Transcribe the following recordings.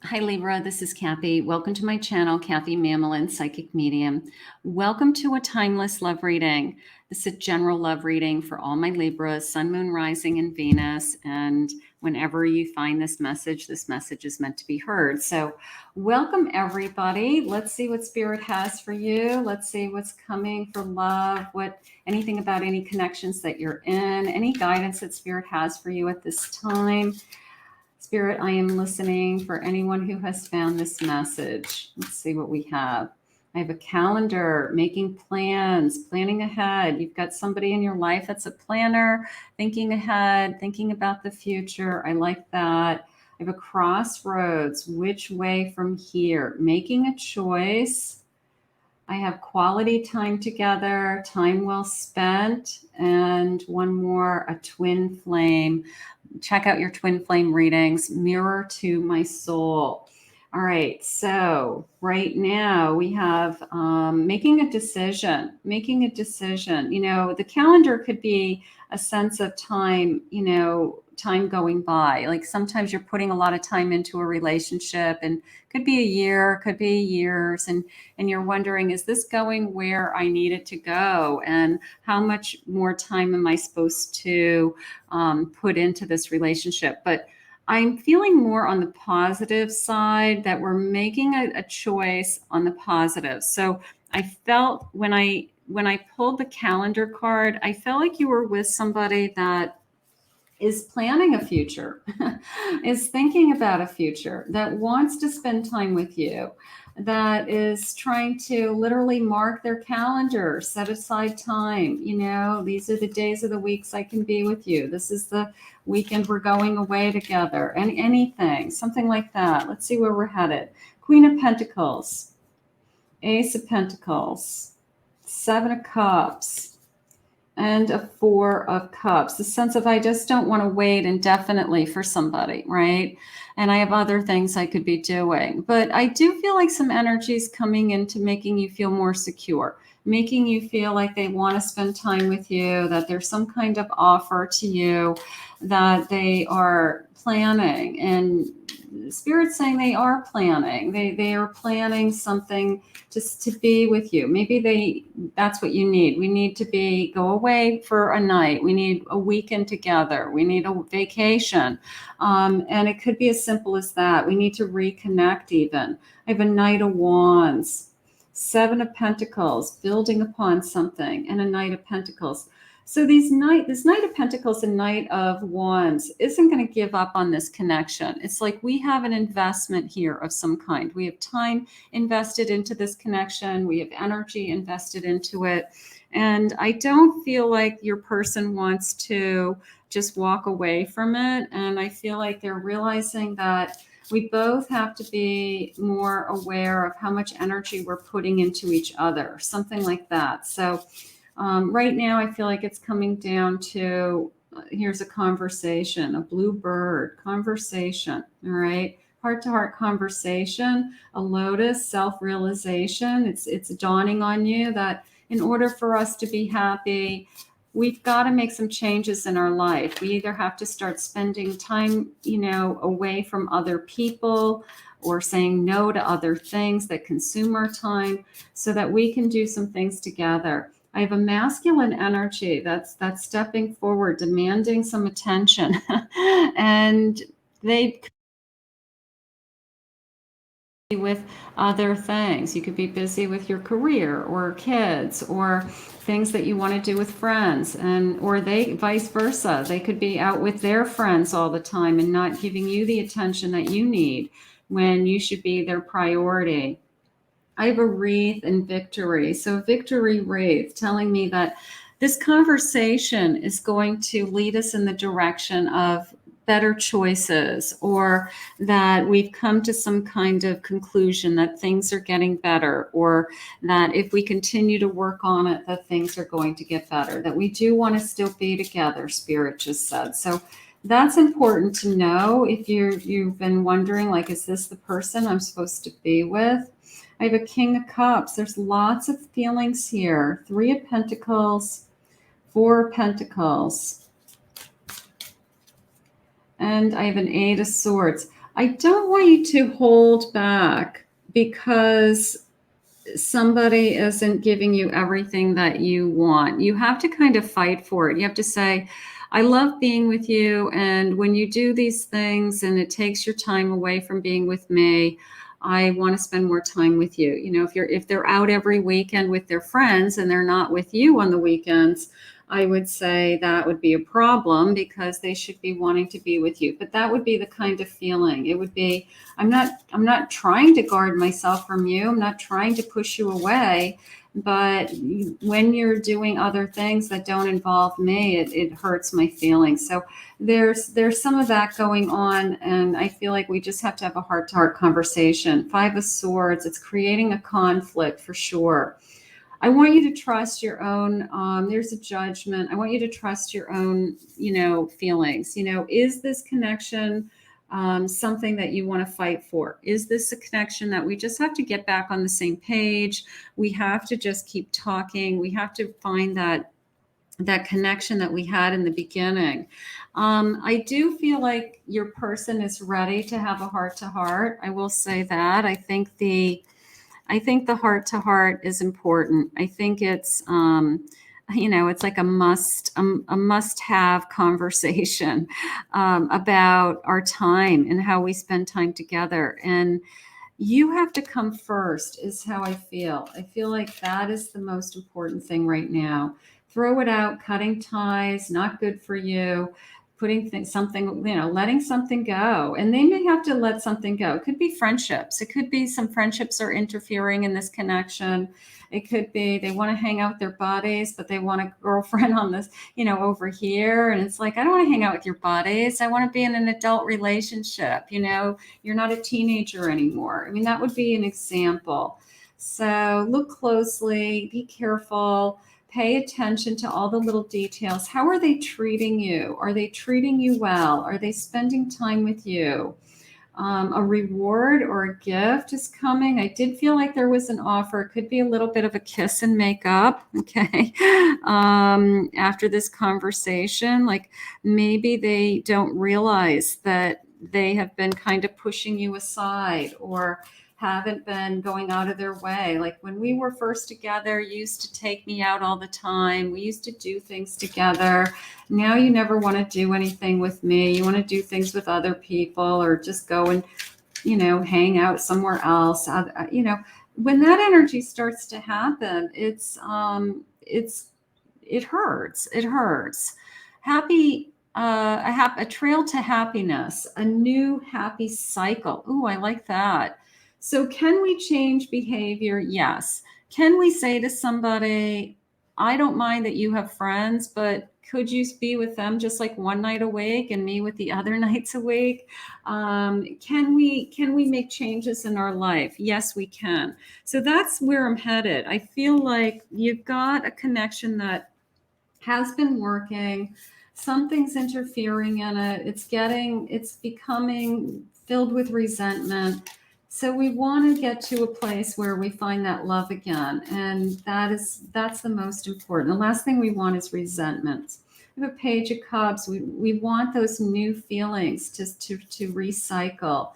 Hi Libra, this is Kathy. Welcome to my channel, Kathy Mamolen, Psychic Medium. Welcome to a timeless love reading. This is a general love reading for all my Libras, Sun, Moon, Rising, and Venus. And whenever you find this message is meant to be heard. So welcome everybody. Let's see what Spirit has for you. Let's see what's coming for love, anything about any connections that you're in, any guidance that Spirit has for you at this time. Spirit, I am listening for anyone who has found this message. Let's see what we have. I have a calendar, making plans, planning ahead. You've got somebody in your life that's a planner, thinking ahead, thinking about the future. I like that. I have a crossroads. Which way from here? Making a choice. I have quality time together, time well spent, and one more, a twin flame. Check out your twin flame readings, mirror to my soul. All right, so right now we have making a decision. You know, the calendar could be a sense of time, you know, time going by. Like sometimes you're putting a lot of time into a relationship, and could be a year, could be years, and you're wondering, is this going where I need it to go? And how much more time am I supposed to put into this relationship? But I'm feeling more on the positive side, that we're making a choice on the positive. So I felt when I pulled the calendar card, I felt like you were with somebody that is planning a future, is thinking about a future, that wants to spend time with you, that is trying to literally mark their calendar, set aside time. You know, these are the days of the weeks I can be with you. This is the weekend we're going away together, and anything, something like that. Let's see where we're headed. Queen of Pentacles, Ace of Pentacles, Seven of Cups, and a Four of Cups. The sense of, I just don't want to wait indefinitely for somebody, right? And I have other things I could be doing. But I do feel like some energy is coming into making you feel more secure, making you feel like they want to spend time with you, that there's some kind of offer to you, that they are planning. And Spirit's saying they are planning. They are planning something just to be with you. Maybe that's what you need. We need to go away for a night. We need a weekend together. We need a vacation. And it could be as simple as that. We need to reconnect even. I have a Knight of Wands, Seven of Pentacles, building upon something, and a Knight of Pentacles. So this Knight of Pentacles and Knight of Wands isn't going to give up on this connection. It's like we have an investment here of some kind. We have time invested into this connection. We have energy invested into it. And I don't feel like your person wants to just walk away from it. And I feel like they're realizing that we both have to be more aware of how much energy we're putting into each other, something like that. So right now, I feel like it's coming down to, here's a conversation, a blue bird conversation, all right? Heart-to-heart conversation, a lotus, self-realization. It's dawning on you that in order for us to be happy, we've got to make some changes in our life. We either have to start spending time, you know, away from other people, or saying no to other things that consume our time, so that we can do some things together. I have a masculine energy that's stepping forward, demanding some attention. And they could be with other things. You could be busy with your career or kids or things that you want to do with friends, or they vice versa. They could be out with their friends all the time and not giving you the attention that you need when you should be their priority. I have a wreath and victory. So victory wreath telling me that this conversation is going to lead us in the direction of better choices, or that we've come to some kind of conclusion that things are getting better, or that if we continue to work on it, that things are going to get better, that we do want to still be together, Spirit just said. So that's important to know if you've been wondering, like, is this the person I'm supposed to be with? I have a King of Cups. There's lots of feelings here. Three of Pentacles, Four of Pentacles. And I have an Eight of Swords. I don't want you to hold back because somebody isn't giving you everything that you want. You have to kind of fight for it. You have to say, I love being with you. And when you do these things and it takes your time away from being with me, I want to spend more time with you. You know, if they're out every weekend with their friends and they're not with you on the weekends, I would say that would be a problem because they should be wanting to be with you. But that would be the kind of feeling. It would be, I'm not trying to guard myself from you. I'm not trying to push you away. But when you're doing other things that don't involve me, it hurts my feelings. So there's some of that going on, and I feel like we just have to have a heart-to-heart conversation. Five of Swords, it's creating a conflict for sure. I want you to trust your own, there's a judgment. I want you to trust your own, feelings. Is this connection something that you want to fight for? Is this a connection that we just have to get back on the same page? We have to just keep talking. We have to find that connection that we had in the beginning. I do feel like your person is ready to have a heart to heart. I will say that. I think the heart to heart is important. I think it's, it's like a must have conversation about our time and how we spend time together. And you have to come first is how I feel. I feel like that is the most important thing right now. Throw it out, cutting ties, not good for you. Putting something, letting something go. And they may have to let something go. It could be friendships. It could be some friendships are interfering in this connection. It could be they want to hang out with their buddies, but they want a girlfriend on this, over here. And it's like, I don't want to hang out with your buddies. I want to be in an adult relationship. You're not a teenager anymore. I mean, that would be an example. So look closely, be careful. Pay attention to all the little details. How are they treating you? Are they treating you well? Are they spending time with you? A reward or a gift is coming. I did feel like there was an offer. It could be a little bit of a kiss and make up, okay? After this conversation, like maybe they don't realize that they have been kind of pushing you aside or haven't been going out of their way. Like when we were first together, you used to take me out all the time. We used to do things together. Now you never want to do anything with me. You want to do things with other people or just go and, hang out somewhere else. When that energy starts to happen, it hurts. It hurts. Happy, a trail to happiness, a new happy cycle. Ooh, I like that. So can we change behavior? Yes. Can we say to somebody, I don't mind that you have friends, but could you be with them just like one night a week and me with the other nights a week? Can we make changes in our life? Yes, we can. So that's where I'm headed. I feel like you've got a connection that has been working. Something's interfering in it. It's becoming filled with resentment. So we want to get to a place where we find that love again. And that's the most important. The last thing we want is resentment. We have a Page of Cups. We want those new feelings to recycle.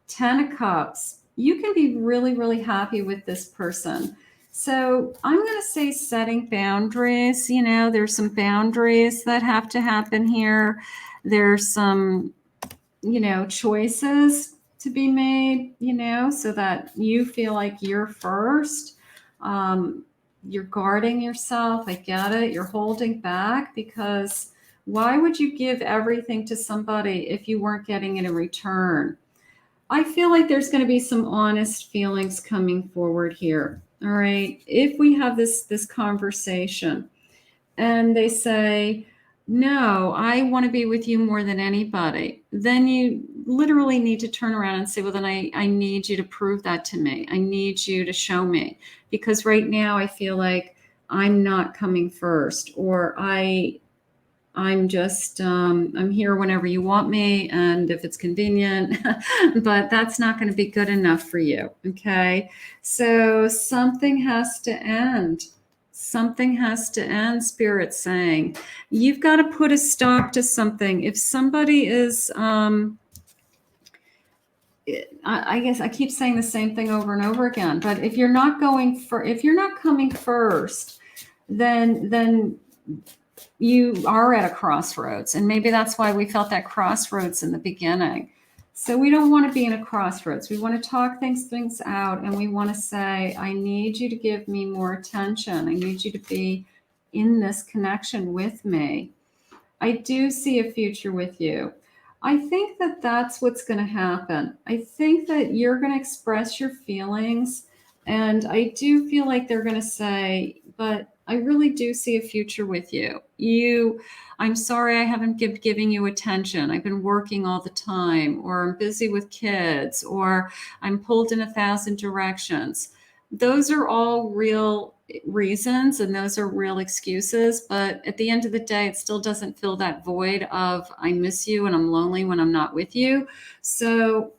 10 of Cups. You can be really, really happy with this person. So I'm going to say setting boundaries. There's some boundaries that have to happen here. There's some, choices to be made, so that you feel like you're first. You're guarding yourself. I get it. You're holding back because why would you give everything to somebody if you weren't getting it in return? I feel like there's going to be some honest feelings coming forward here. All right. If we have this conversation and they say, no, I want to be with you more than anybody, then you literally need to turn around and say, well, then I need you to prove that to me. I need you to show me, because right now I feel like I'm not coming first, or I'm just, I'm here whenever you want me and if it's convenient, but that's not going to be good enough for you. Okay. So something has to end. Something has to end, Spirit's saying. You've got to put a stop to something. If somebody is, I guess I keep saying the same thing over and over again, but if you're not coming first, then you are at a crossroads. And maybe that's why we felt that crossroads in the beginning. So we don't want to be in a crossroads. We want to talk things out, and we want to say, I need you to give me more attention. I need you to be in this connection with me. I do see a future with you. I think that that's what's going to happen. I think that you're going to express your feelings, and I do feel like they're going to say, but I really do see a future with you. I'm sorry I haven't giving you attention. I've been working all the time, or I'm busy with kids, or I'm pulled in 1,000 directions. Those are all real reasons, and those are real excuses, but at the end of the day, it still doesn't fill that void of I miss you and I'm lonely when I'm not with you. So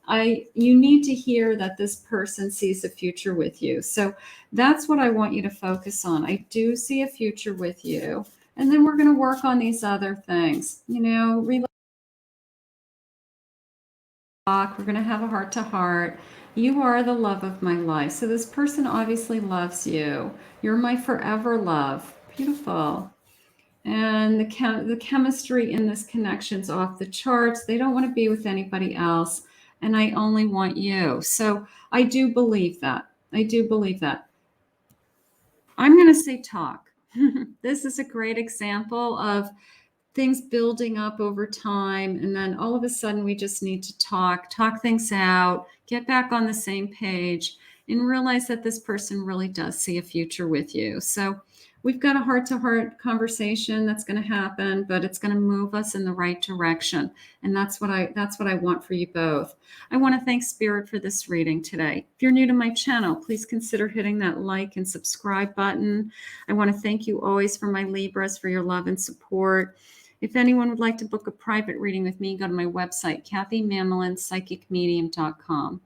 you need to hear that this person sees a future with you. So that's what I want you to focus on. I do see a future with you, and then we're going to work on these other things. We're going to have a heart to heart. You are the love of my life. So this person obviously loves you. You're my forever love. Beautiful. And the chemistry in this connection's off the charts. They don't want to be with anybody else, and I only want you. So I do believe that. I do believe that. I'm going to say talk. This is a great example of things building up over time, and then all of a sudden we just need to talk things out, get back on the same page, and realize that this person really does see a future with you. So we've got a heart-to-heart conversation that's going to happen, but it's going to move us in the right direction, and that's what I want for you both. I want to thank Spirit for this reading today. If you're new to my channel, please consider hitting that like and subscribe button. I want to thank you always for my Libras, for your love and support. If anyone would like to book a private reading with me, go to my website, KathyMamolenPsychicMedium.com.